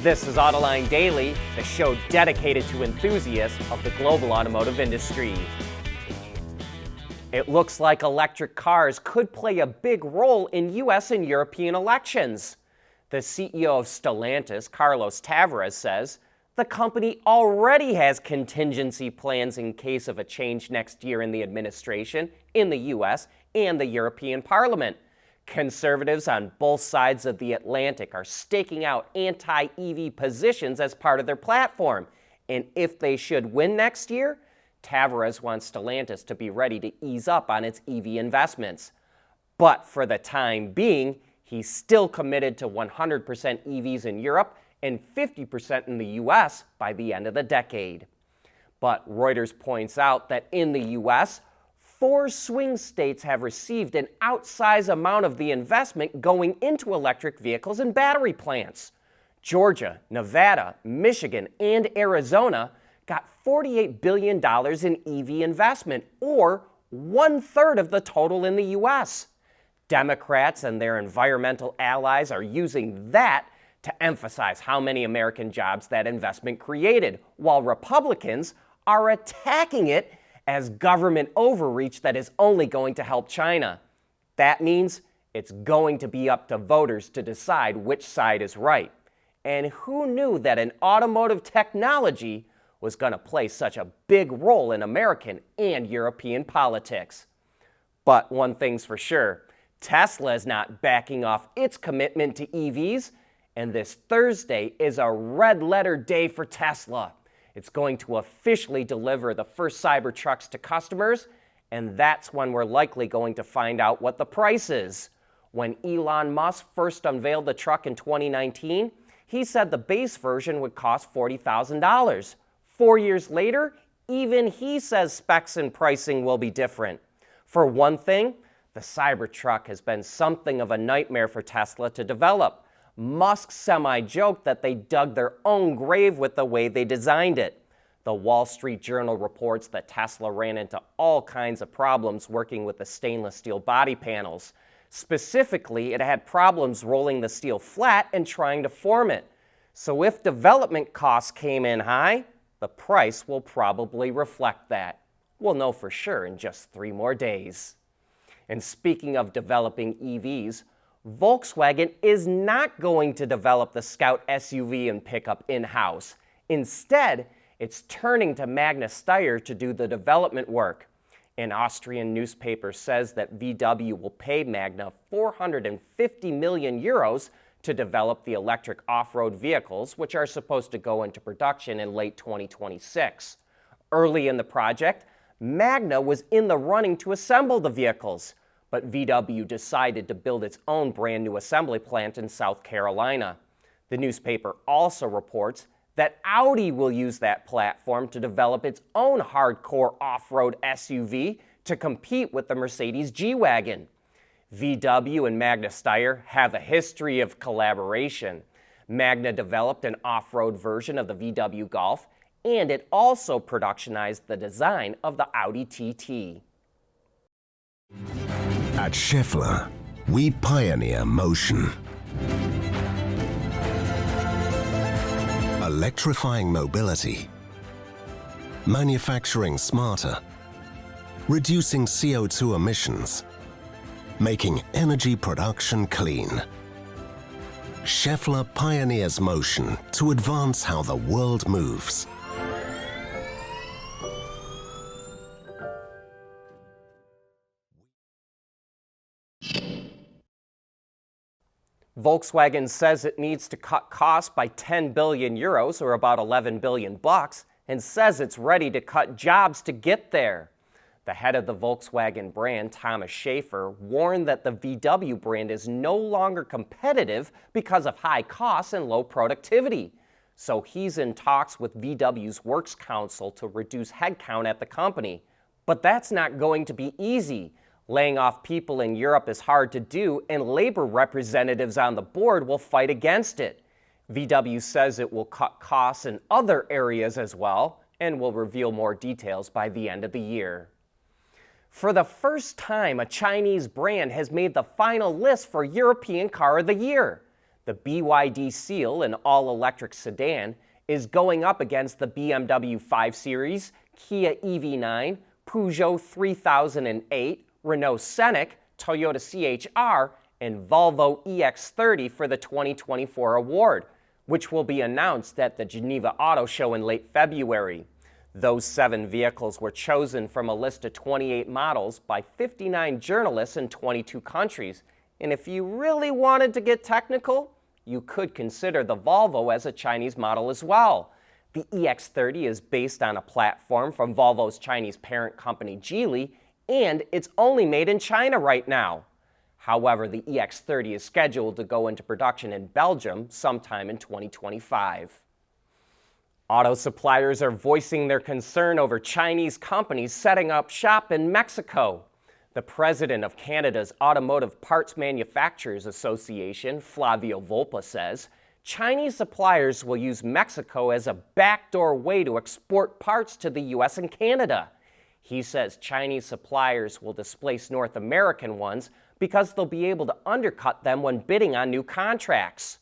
This is Autoline Daily, the show dedicated to enthusiasts of the global automotive industry. It looks like electric cars could play a big role in U.S. and European elections. The CEO of Stellantis, Carlos Tavares, says the company already has contingency plans in case of a change next year in the administration in the U.S. and the European Parliament. Conservatives on both sides of the Atlantic are staking out anti-EV positions as part of their platform. And if they should win next year, Tavares wants Stellantis to be ready to ease up on its EV investments. But for the time being, he's still committed to 100% EVs in Europe and 50% in the U.S. by the end of the decade. But Reuters points out that in the U.S., 4 swing states have received an outsized amount of the investment going into electric vehicles and battery plants. Georgia, Nevada, Michigan, and Arizona got $48 billion in EV investment, or 1/3 of the total in the U.S. Democrats and their environmental allies are using that to emphasize how many American jobs that investment created, while Republicans are attacking it as government overreach that is only going to help China. That means it's going to be up to voters to decide which side is right. And who knew that an automotive technology was going to play such a big role in American and European politics? But one thing's for sure, Tesla is not backing off its commitment to EVs, and this Thursday is a red-letter day for Tesla. It's going to officially deliver the first Cybertrucks to customers, and that's when we're likely going to find out what the price is. When Elon Musk first unveiled the truck in 2019, he said the base version would cost $40,000. 4 years later, even he says specs and pricing will be different. For one thing, the Cybertruck has been something of a nightmare for Tesla to develop. Musk semi-joked that they dug their own grave with the way they designed it. The Wall Street Journal reports that Tesla ran into all kinds of problems working with the stainless steel body panels. Specifically, it had problems rolling the steel flat and trying to form it. So if development costs came in high, the price will probably reflect that. We'll know for sure in just 3 more days. And speaking of developing EVs, Volkswagen is not going to develop the Scout SUV and pickup in-house. Instead, it's turning to Magna to do the development work. An Austrian newspaper says that VW will pay Magna 450 million euros to develop the electric off-road vehicles, which are supposed to go into production in late 2026. Early in the project, Magna was in the running to assemble the vehicles, but VW decided to build its own brand new assembly plant in South Carolina. The newspaper also reports that Audi will use that platform to develop its own hardcore off-road SUV to compete with the Mercedes G-Wagon. VW and Magna Steyr have a history of collaboration. Magna developed an off-road version of the VW Golf, and it also productionized the design of the Audi TT. At Schaeffler, we pioneer motion. Electrifying mobility, manufacturing smarter, reducing CO2 emissions, making energy production clean. Schaeffler pioneers motion to advance how the world moves. Volkswagen says it needs to cut costs by 10 billion euros, or about 11 billion bucks, and says it's ready to cut jobs to get there. The head of the Volkswagen brand, Thomas Schaefer, warned that the VW brand is no longer competitive because of high costs and low productivity. So he's in talks with VW's Works Council to reduce headcount at the company. But that's not going to be easy. Laying off people in Europe is hard to do, and labor representatives on the board will fight against it. VW says it will cut costs in other areas as well, and will reveal more details by the end of the year. For the first time, a Chinese brand has made the final list for European Car of the Year. The BYD Seal, an all-electric sedan, is going up against the BMW 5 Series, Kia EV9, Peugeot 3008, Renault Scenic, Toyota CHR, and Volvo EX30 for the 2024 award, which will be announced at the Geneva Auto Show in late February. Those 7 vehicles were chosen from a list of 28 models by 59 journalists in 22 countries. And if you really wanted to get technical, you could consider the Volvo as a Chinese model as well. The EX30 is based on a platform from Volvo's Chinese parent company Geely, and it's only made in China right now. However, the EX30 is scheduled to go into production in Belgium sometime in 2025. Auto suppliers are voicing their concern over Chinese companies setting up shop in Mexico. The president of Canada's Automotive Parts Manufacturers Association, Flavio Volpa, says Chinese suppliers will use Mexico as a backdoor way to export parts to the U.S. and Canada. He says Chinese suppliers will displace North American ones because they'll be able to undercut them when bidding on new contracts.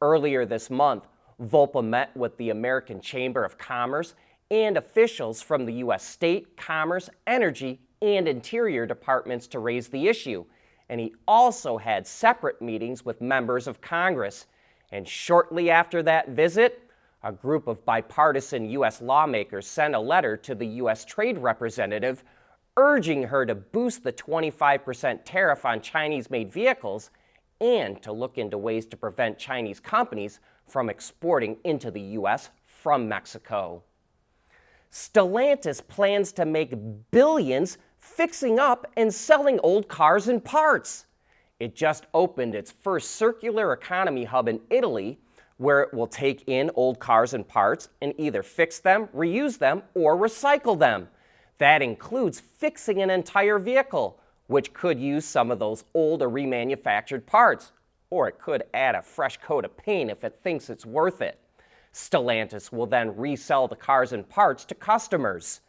Earlier this month, Volpa met with the American Chamber of Commerce and officials from the U.S. State, Commerce, Energy, and Interior departments to raise the issue. And he also had separate meetings with members of Congress. And shortly after that visit, a group of bipartisan U.S. lawmakers sent a letter to the U.S. Trade Representative urging her to boost the 25% tariff on Chinese-made vehicles and to look into ways to prevent Chinese companies from exporting into the U.S. from Mexico. Stellantis plans to make billions fixing up and selling old cars and parts. It just opened its first circular economy hub in Italy, where it will take in old cars and parts and either fix them, reuse them, or recycle them. That includes fixing an entire vehicle, which could use some of those old or remanufactured parts, or it could add a fresh coat of paint if it thinks it's worth it. Stellantis will then resell the cars and parts to customers.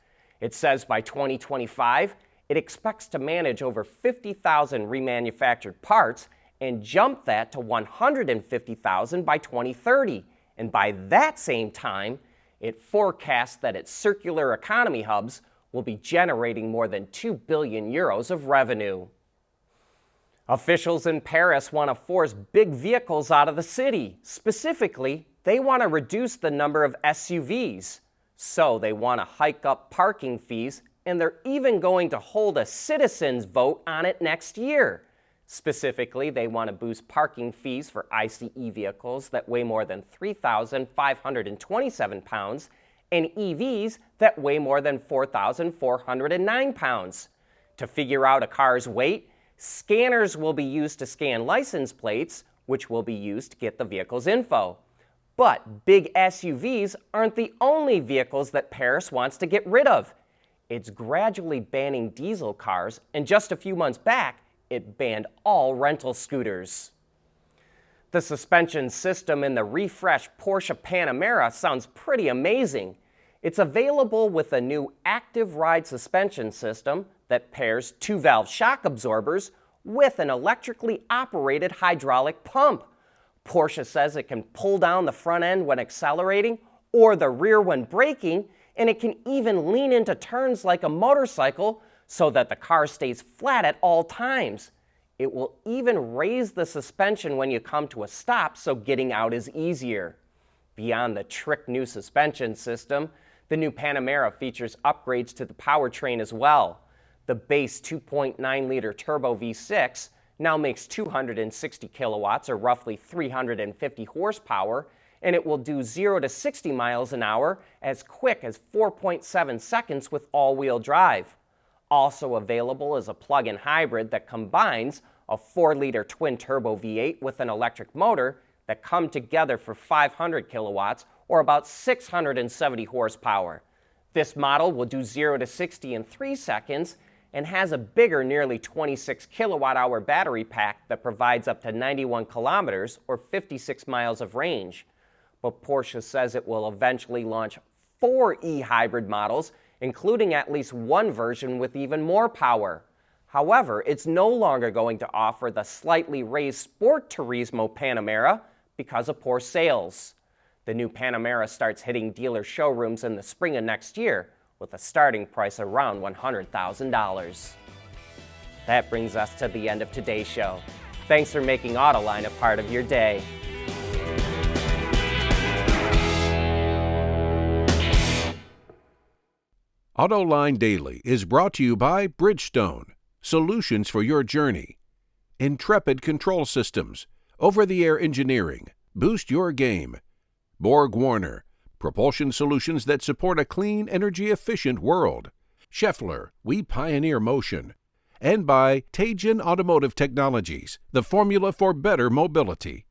It says by 2025, it expects to manage over 50,000 remanufactured parts and jump that to 150,000 by 2030. And by that same time, it forecasts that its circular economy hubs will be generating more than 2 billion euros of revenue. Officials in Paris want to force big vehicles out of the city. Specifically, they want to reduce the number of SUVs. So they want to hike up parking fees, and they're even going to hold a citizens' vote on it next year. Specifically, they want to boost parking fees for ICE vehicles that weigh more than 3,527 pounds and EVs that weigh more than 4,409 pounds. To figure out a car's weight, scanners will be used to scan license plates, which will be used to get the vehicle's info. But big SUVs aren't the only vehicles that Paris wants to get rid of. It's gradually banning diesel cars, and just a few months back, it banned all rental scooters. The suspension system in the refreshed Porsche Panamera sounds pretty amazing. It's available with a new active ride suspension system that pairs 2-valve shock absorbers with an electrically operated hydraulic pump. Porsche says it can pull down the front end when accelerating or the rear when braking, and it can even lean into turns like a motorcycle so that the car stays flat at all times. It will even raise the suspension when you come to a stop so getting out is easier. Beyond the trick new suspension system, the new Panamera features upgrades to the powertrain as well. The base 2.9-liter turbo V6 now makes 260 kilowatts, or roughly 350 horsepower, and it will do 0 to 60 miles an hour as quick as 4.7 seconds with all-wheel drive. Also available is a plug-in hybrid that combines a 4-liter twin-turbo V8 with an electric motor that come together for 500 kilowatts, or about 670 horsepower. This model will do 0 to 60 in 3 seconds and has a bigger, nearly 26 kilowatt-hour battery pack that provides up to 91 kilometers, or 56 miles of range. But Porsche says it will eventually launch 4 e-hybrid models, including at least one version with even more power. However, it's no longer going to offer the slightly raised Sport Turismo Panamera, because of poor sales. The new Panamera starts hitting dealer showrooms in the spring of next year with a starting price around $100,000. That brings us to the end of today's show. Thanks for making Autoline a part of your day. Autoline Daily is brought to you by Bridgestone, solutions for your journey. Intrepid Control Systems, over-the-air engineering, boost your game. Borg Warner, propulsion solutions that support a clean, energy-efficient world. Scheffler, we pioneer motion. And by Teijin Automotive Technologies, the formula for better mobility.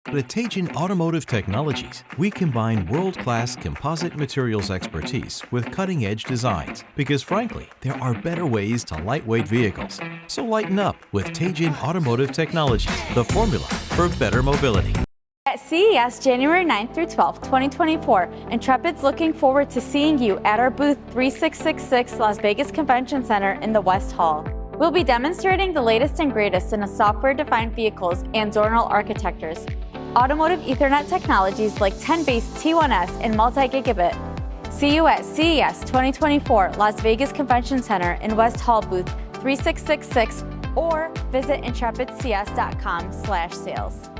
At Teijin Automotive Technologies, we combine world-class composite materials expertise with cutting-edge designs because, frankly, there are better ways to lightweight vehicles. So lighten up with Teijin Automotive Technologies, the formula for better mobility. At CES January 9th through 12th, 2024, Intrepid's looking forward to seeing you at our booth 3666 Las Vegas Convention Center in the West Hall. We'll be demonstrating the latest and greatest in software-defined vehicles and zonal architectures, automotive Ethernet technologies like 10-base T1S and multi-gigabit. See you at CES 2024 Las Vegas Convention Center in West Hall booth 3666 or visit intrepidcs.com/sales.